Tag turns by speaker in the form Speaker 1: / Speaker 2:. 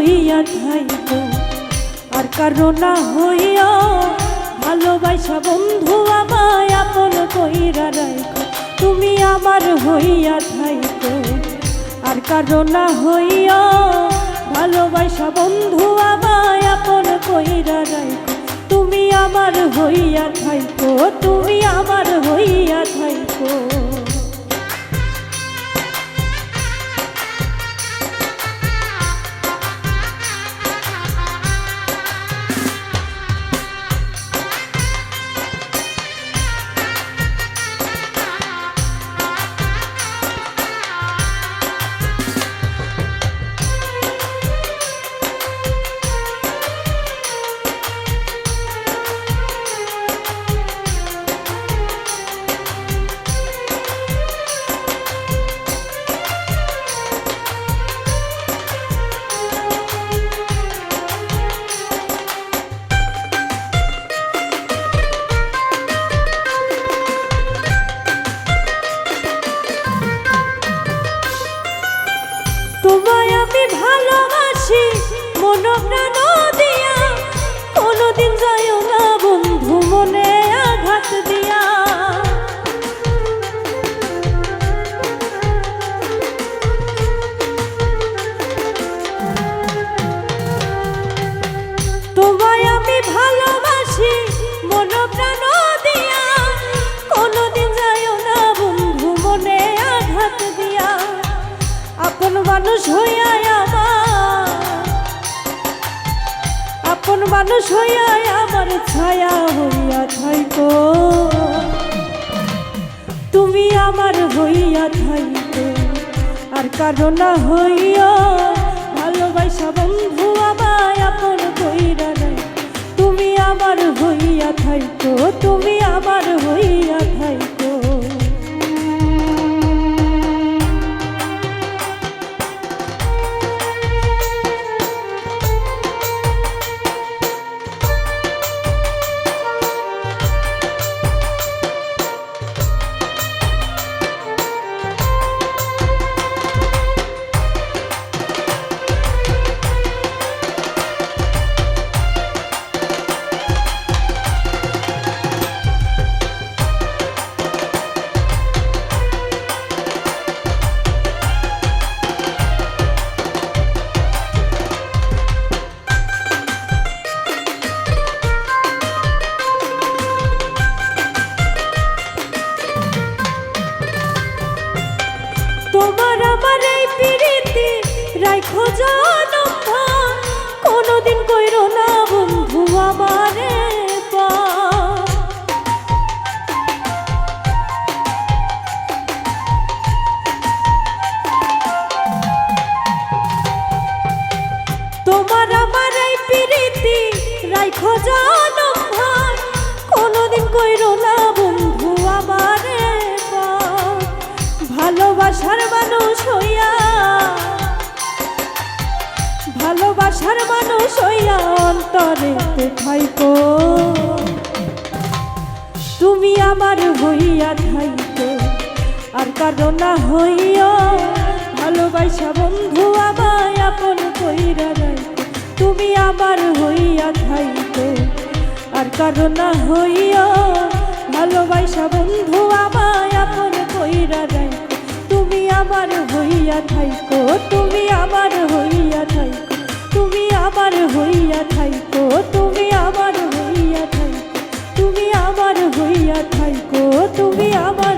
Speaker 1: হইয়া থাইকো আর কারো না হইয়া ভালোবাসা বন্ধু আমায় আপন কইরা রাখো তুমি আমার হইয়া থাইকো আর কারো না হইয়া ভালোবাসা বন্ধু আমায় আপন কইরা রাখো তুমি আমার হইয়া থাইকো তুমি আমার হইয়া থাইকো তোমায় আমি ভালোবাসি মন প্রাণ দিয়া কোনোদিন যাইও না বন্ধু মনে আঘাত দিয়া তোমায় আমি ভালোবাসি মন প্রাণ দিয়া কোনোদিন যাইও না বন্ধু মনে আঘাত দিয়া আপন মানুষ হইয়া আপন মানুষ হইয়া আমার ছায়া হইয়া থাইকো তুমি আমার হইয়া থাইকো আর কারো না হইয়া ভালোবাসা বন্ধু আমায় আপন কইরা রাখো তুমি আমার হইয়া থাইকো তুমি আমার হইয়া থাইকো তোমার আমার এই প্রীতি রাখো জনম কোনোদিন কইরো না বন্ধু আমারে তোমার আমার এই প্রীতি রাখো জনম কোনোদিন কইরো না বন্ধু আমারে ভালোবাসার মানুষ হইয়া ভালোবাসার মানুষ হইয়া অন্তরেতে থাইকো তুমি আমার হইয়া থাইকো আর কারো না হইয়া ভালোবাসা বন্ধু আমায় আপন কইরা রাখো তুমি আমার হইয়া থাইকো আর কারো না হইয়া ভালোবাসা বন্ধু আমায় আপন কইরা রাখো তুমি আমার হইয়া থাইকো তুমি আমার হইয়া থাইকো তুমি আমার হইয়া থাইকো তুমি আমার হইয়া থাইকো তুমি আমার হইয়া থাইকো তুমি আমার